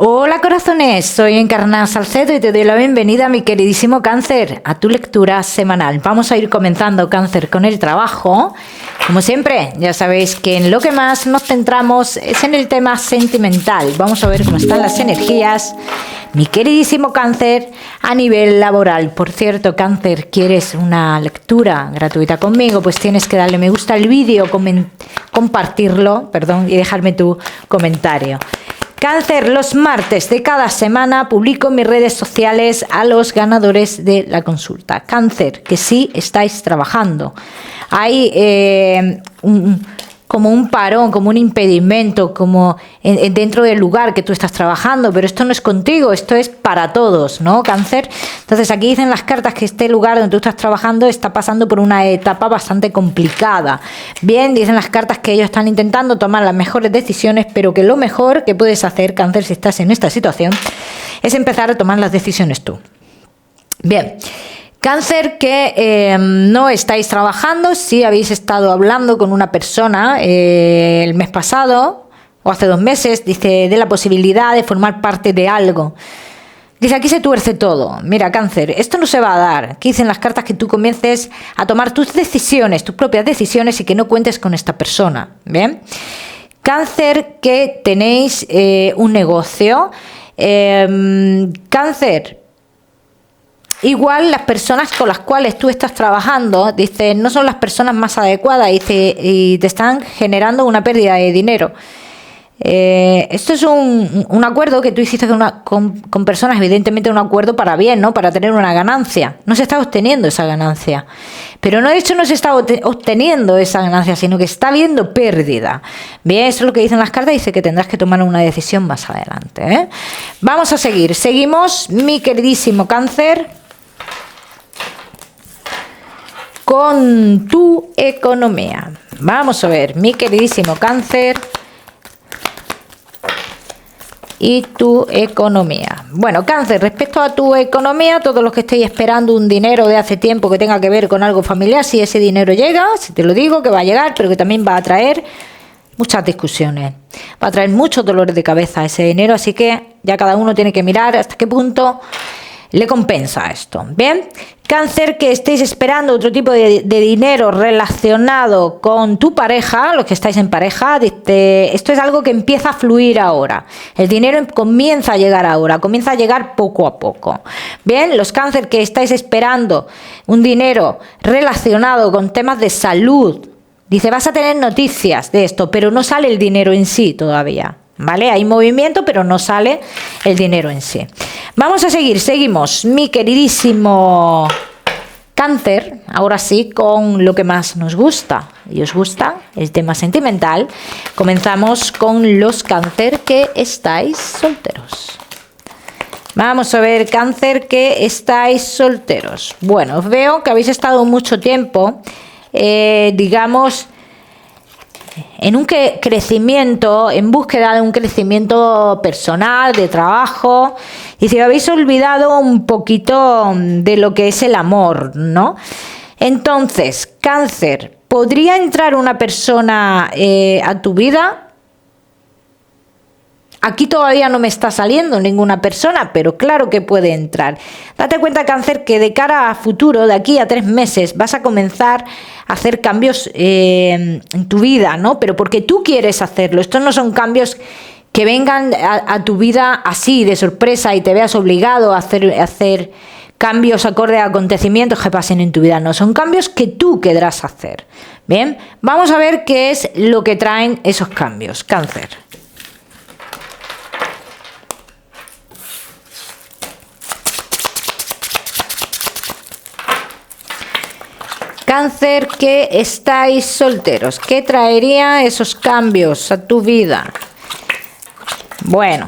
Hola corazones, soy Encarnada Salcedo y te doy la bienvenida, mi queridísimo Cáncer, a tu lectura semanal. Vamos a ir comenzando, Cáncer, con el trabajo. Como siempre, ya sabéis que en lo que más nos centramos es en el tema sentimental. Vamos a ver cómo están las energías, mi queridísimo Cáncer, a nivel laboral. Por cierto, Cáncer, ¿quieres una lectura gratuita conmigo? Pues tienes que darle me gusta al vídeo, compartirlo, y dejarme tu comentario. Cáncer, los martes de cada semana publico en mis redes sociales a los ganadores de la consulta. Cáncer, que sí estáis trabajando. Hay como un parón, como un impedimento, como dentro del lugar que tú estás trabajando, pero esto no es contigo, esto es para todos, ¿no, Cáncer? Entonces aquí dicen las cartas que este lugar donde tú estás trabajando está pasando por una etapa bastante complicada. Bien, dicen las cartas que ellos están intentando tomar las mejores decisiones, pero que lo mejor que puedes hacer, Cáncer, si estás en esta situación, es empezar a tomar las decisiones tú. Bien. Cáncer, que no estáis trabajando, si habéis estado hablando con una persona el mes pasado o hace 2 meses, dice de la posibilidad de formar parte de algo. Dice, aquí se tuerce todo. Mira, Cáncer, esto no se va a dar. Aquí dicen las cartas que tú comiences a tomar tus decisiones, tus propias decisiones y que no cuentes con esta persona. ¿Bien? Cáncer, que tenéis un negocio. Cáncer, igual las personas con las cuales tú estás trabajando, dice, no son las personas más adecuadas, dice, y te están generando una pérdida de dinero. Esto es un acuerdo que tú hiciste con personas, evidentemente un acuerdo para bien, ¿no? Para tener una ganancia. No se está obteniendo esa ganancia. Pero no, de hecho, no se está obteniendo esa ganancia, sino que está habiendo pérdida. Bien, eso es lo que dicen las cartas, dice que tendrás que tomar una decisión más adelante, ¿eh? Vamos a seguir. Seguimos, mi queridísimo Cáncer, con tu economía. Vamos a ver, mi queridísimo Cáncer y tu economía. Bueno, Cáncer, respecto a tu economía, todos los que estéis esperando un dinero de hace tiempo que tenga que ver con algo familiar, si ese dinero llega, si te lo digo que va a llegar, pero que también va a traer muchas discusiones, va a traer muchos dolores de cabeza ese dinero, así que ya cada uno tiene que mirar hasta qué punto le compensa esto. Bien, Cáncer, que estéis esperando otro tipo de dinero relacionado con tu pareja, los que estáis en pareja, esto es algo que empieza a fluir ahora. El dinero comienza a llegar ahora, comienza a llegar poco a poco. Bien, los Cáncer que estáis esperando un dinero relacionado con temas de salud, dice, vas a tener noticias de esto, pero no sale el dinero en sí todavía. ¿Vale? Hay movimiento, pero no sale el dinero en sí. Vamos a seguir, seguimos, mi queridísimo Cáncer, ahora sí, con lo que más nos gusta. ¿Y os gusta? El tema sentimental. Comenzamos con los Cáncer que estáis solteros. Vamos a ver, Cáncer, que estáis solteros. Bueno, os veo que habéis estado mucho tiempo, digamos, en un crecimiento, en búsqueda de un crecimiento personal, de trabajo, y si habéis olvidado un poquito de lo que es el amor, ¿no? Entonces, Cáncer, ¿podría entrar una persona a tu vida? Aquí todavía no me está saliendo ninguna persona, pero claro que puede entrar. Date cuenta, Cáncer, que de cara a futuro, de aquí a 3 meses, vas a comenzar a hacer cambios en tu vida, ¿no? Pero porque tú quieres hacerlo. Estos no son cambios que vengan a tu vida así, de sorpresa, y te veas obligado a hacer cambios acorde a acontecimientos que pasen en tu vida. No, son cambios que tú querrás hacer. Bien, vamos a ver qué es lo que traen esos cambios, Cáncer. Cáncer, que estáis solteros, ¿qué traería esos cambios a tu vida? Bueno.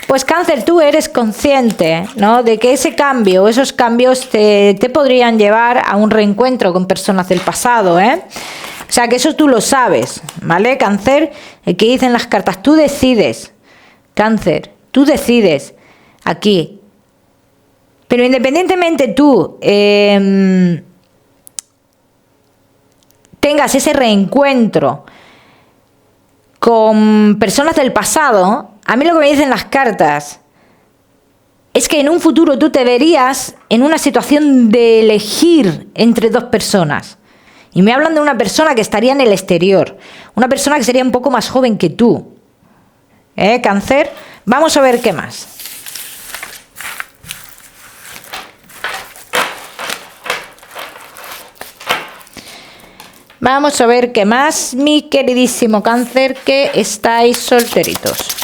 Pues Cáncer, tú eres consciente, ¿no?, de que ese cambio, esos cambios te podrían llevar a un reencuentro con personas del pasado, ¿eh? O sea, que eso tú lo sabes, ¿vale, Cáncer? El que dicen las cartas, tú decides, Cáncer, tú decides aquí. Pero independientemente tú tengas ese reencuentro con personas del pasado, a mí lo que me dicen las cartas es que en un futuro tú te verías en una situación de elegir entre dos personas. Y me hablan de una persona que estaría en el exterior, una persona que sería un poco más joven que tú. Cáncer, vamos a ver qué más. Vamos a ver qué más, mi queridísimo Cáncer, que estáis solteritos.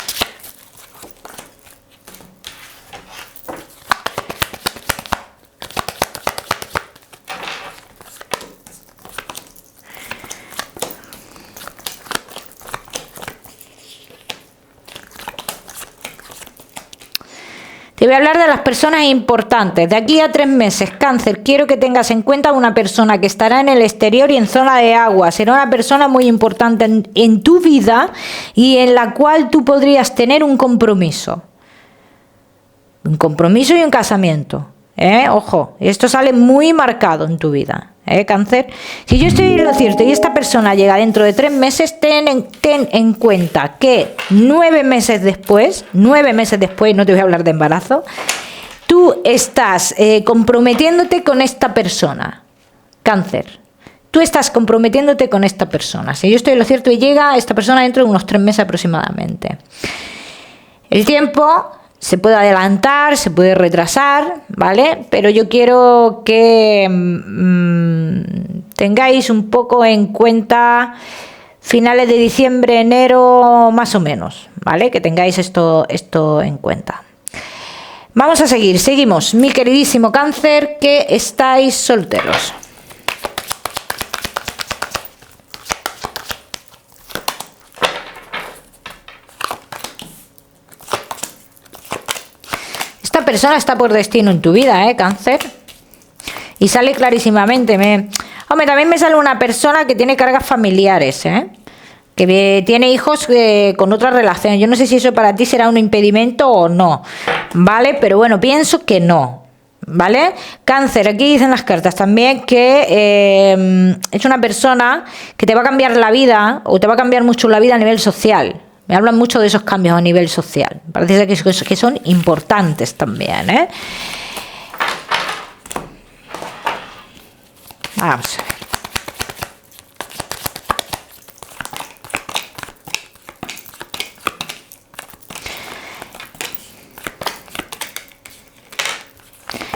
Te voy a hablar de las personas importantes. De aquí a 3 meses, Cáncer, quiero que tengas en cuenta una persona que estará en el exterior y en zona de agua. Será una persona muy importante en tu vida y en la cual tú podrías tener un compromiso. Un compromiso y un casamiento. Ojo, esto sale muy marcado en tu vida. Cáncer, si yo estoy en lo cierto y esta persona llega dentro de 3 meses, ten en cuenta que 9 meses después, no te voy a hablar de embarazo, tú estás comprometiéndote con esta persona. Cáncer, tú estás comprometiéndote con esta persona. Si yo estoy en lo cierto y llega esta persona dentro de unos 3 meses aproximadamente. El tiempo se puede adelantar, se puede retrasar, ¿vale? Pero yo quiero que tengáis un poco en cuenta finales de diciembre, enero, más o menos, ¿vale? Que tengáis esto en cuenta. Vamos a seguimos, mi queridísimo Cáncer, que estáis solteros. Esta persona está por destino en tu vida, Cáncer. Y sale clarísimamente. Hombre, también me sale una persona que tiene cargas familiares, que tiene hijos con otras relaciones. Yo no sé si eso para ti será un impedimento o no, ¿vale? Pero bueno, pienso que no, ¿vale? Cáncer, aquí dicen las cartas también que es una persona que te va a cambiar la vida o te va a cambiar mucho la vida a nivel social. Me hablan mucho de esos cambios a nivel social. Parece que son importantes también, Vamos a ver.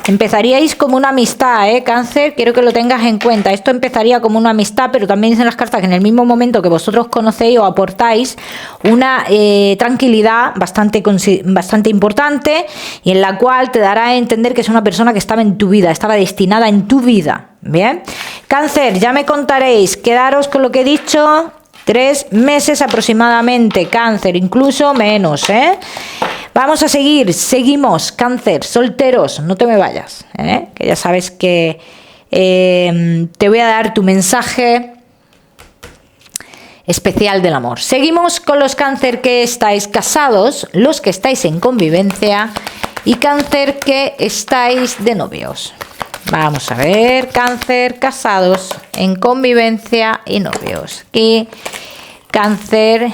Empezaríais como una amistad, Cáncer, quiero que lo tengas en cuenta. Esto empezaría como una amistad, pero también dicen las cartas que en el mismo momento que vosotros conocéis o aportáis una tranquilidad bastante importante y en la cual te dará a entender que es una persona que estaba en tu vida, estaba destinada en tu vida. Bien, Cáncer, ya me contaréis, quedaros con lo que he dicho, 3 meses aproximadamente, Cáncer, incluso menos, Vamos a seguimos, Cáncer, solteros, no te me vayas, que ya sabes que te voy a dar tu mensaje especial del amor. Seguimos con los Cáncer que estáis casados, los que estáis en convivencia y Cáncer que estáis de novios. Vamos a ver, Cáncer, casados, en convivencia y novios. Aquí, Cáncer,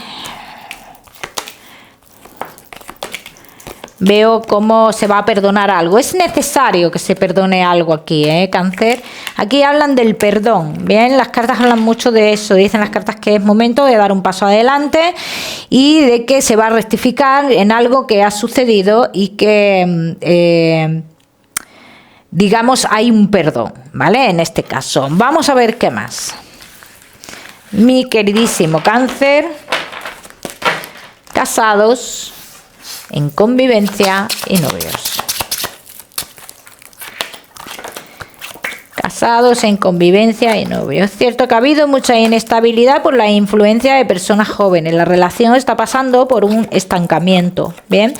veo cómo se va a perdonar algo. Es necesario que se perdone algo aquí, Cáncer. Aquí hablan del perdón. Bien, las cartas hablan mucho de eso. Dicen las cartas que es momento de dar un paso adelante y de que se va a rectificar en algo que ha sucedido y que, digamos, hay un perdón, ¿vale? En este caso. Vamos a ver qué más. Mi queridísimo Cáncer, casados, en convivencia y novios. Casados en convivencia y novios. Es cierto que ha habido mucha inestabilidad por la influencia de personas jóvenes. La relación está pasando por un estancamiento. Bien.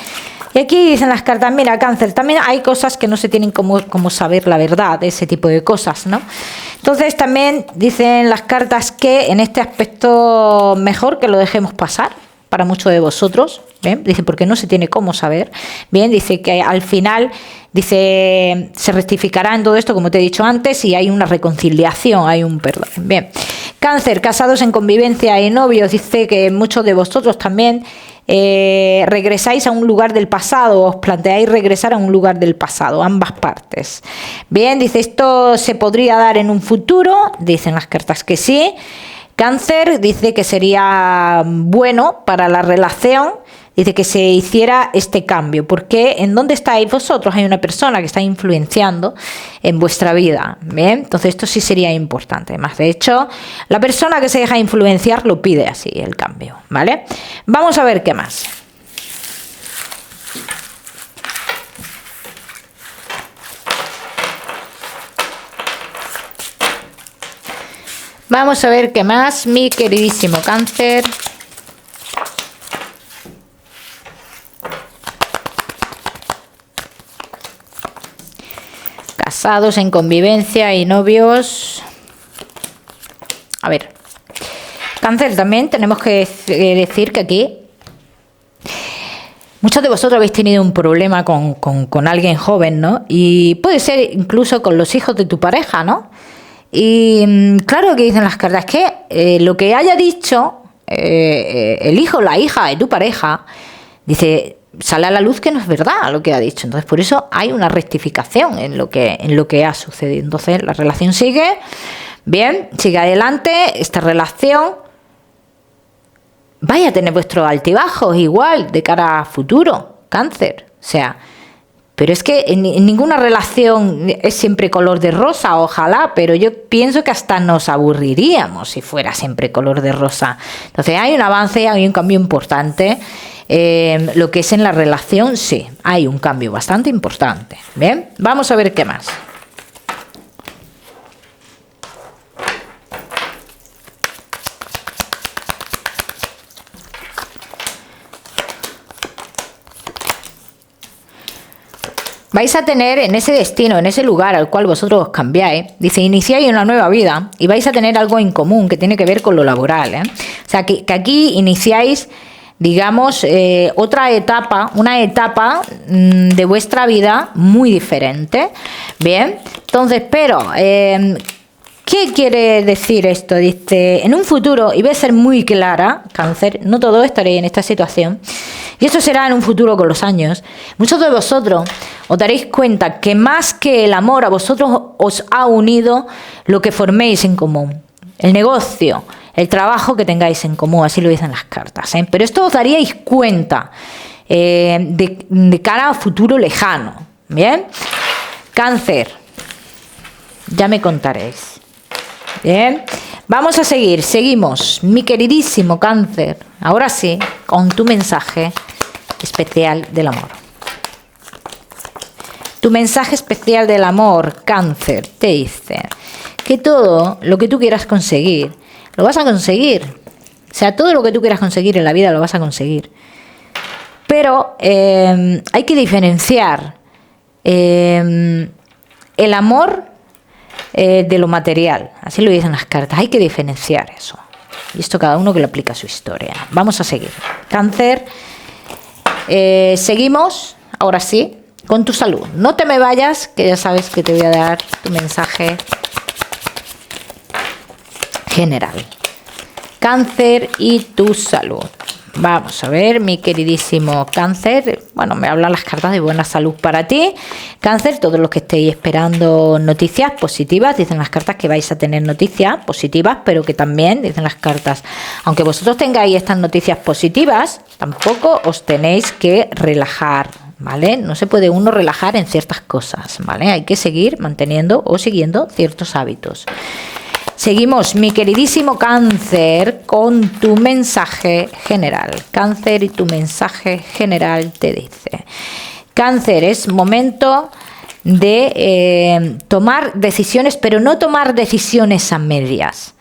Y aquí dicen las cartas, mira, Cáncer, también hay cosas que no se tienen como saber la verdad, ese tipo de cosas, ¿no? Entonces también dicen las cartas que en este aspecto mejor que lo dejemos pasar para muchos de vosotros. Bien, dice, porque no se tiene cómo saber. Bien, dice que al final, dice, se rectificará en todo esto, como te he dicho antes, y hay una reconciliación, hay un perdón. Bien, Cáncer, casados en convivencia y novios, dice que muchos de vosotros también regresáis a un lugar del pasado, os planteáis regresar a un lugar del pasado, ambas partes. Bien, dice, esto se podría dar en un futuro, dicen las cartas que sí. Cáncer dice que sería bueno para la relación, dice que se hiciera este cambio, porque en dónde estáis vosotros hay una persona que está influenciando en vuestra vida, ¿bien? Entonces esto sí sería importante. Además, de hecho, la persona que se deja influenciar lo pide así, el cambio, ¿vale? Vamos a ver qué más. Vamos a ver qué más, mi queridísimo Cáncer. Casados en convivencia y novios. A ver, Cáncer, también tenemos que decir que aquí muchos de vosotros habéis tenido un problema con alguien joven, ¿no? Y puede ser incluso con los hijos de tu pareja, ¿no? Y claro que dicen las cartas que lo que haya dicho el hijo o la hija de tu pareja, dice, sale a la luz que no es verdad lo que ha dicho. Entonces, por eso hay una rectificación en lo que ha sucedido. Entonces, la relación sigue bien, sigue adelante. Esta relación vaya a tener vuestros altibajos igual de cara a futuro, Cáncer. O sea, pero es que en ninguna relación es siempre color de rosa, ojalá, pero yo pienso que hasta nos aburriríamos si fuera siempre color de rosa. Entonces hay un avance, hay un cambio importante. Lo que es en la relación, sí, hay un cambio bastante importante. Bien, vamos a ver qué más. Vais a tener en ese destino, en ese lugar al cual vosotros os cambiáis, dice, iniciáis una nueva vida y vais a tener algo en común que tiene que ver con lo laboral, ¿eh? O sea, que aquí iniciáis, digamos, otra etapa, una etapa de vuestra vida muy diferente. Bien, entonces, pero, ¿qué quiere decir esto? Dice, en un futuro, y voy a ser muy clara, Cáncer, no todos estaréis en esta situación, y esto será en un futuro con los años. Muchos de vosotros os daréis cuenta que más que el amor a vosotros os ha unido lo que forméis en común. El negocio, el trabajo que tengáis en común, así lo dicen las cartas, ¿eh? Pero esto os daríais cuenta de cara a futuro lejano. ¿Bien? Cáncer, ya me contaréis. Bien, vamos a seguir, seguimos, mi queridísimo Cáncer, ahora sí, con tu mensaje especial del amor. Tu mensaje especial del amor, Cáncer, te dice que todo lo que tú quieras conseguir, lo vas a conseguir. O sea, todo lo que tú quieras conseguir en la vida lo vas a conseguir. Pero hay que diferenciar el amor de lo material, así lo dicen las cartas, hay que diferenciar eso. Y esto cada uno que lo aplica a su historia. Vamos a seguir. Cáncer, seguimos, ahora sí, con tu salud. No te me vayas, que ya sabes que te voy a dar tu mensaje general. Cáncer y tu salud. Vamos a ver, mi queridísimo Cáncer. Bueno, me hablan las cartas de buena salud para ti. Cáncer, todos los que estéis esperando noticias positivas, dicen las cartas que vais a tener noticias positivas, pero que también, dicen las cartas, aunque vosotros tengáis estas noticias positivas, tampoco os tenéis que relajar, ¿vale? No se puede uno relajar en ciertas cosas, ¿vale? Hay que seguir manteniendo o siguiendo ciertos hábitos. Seguimos, mi queridísimo Cáncer, con tu mensaje general. Cáncer y tu mensaje general te dice. Cáncer, es momento de tomar decisiones, pero no tomar decisiones a medias.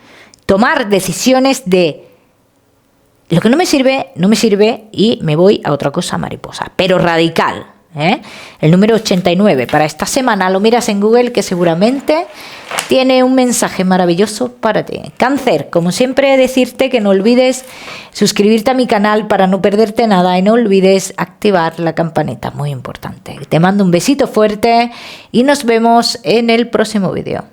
Tomar decisiones de lo que no me sirve y me voy a otra cosa mariposa, pero radical. El número 89 para esta semana lo miras en Google, que seguramente tiene un mensaje maravilloso para ti. Cáncer, como siempre, decirte que no olvides suscribirte a mi canal para no perderte nada y no olvides activar la campanita, muy importante. Te mando un besito fuerte y nos vemos en el próximo vídeo.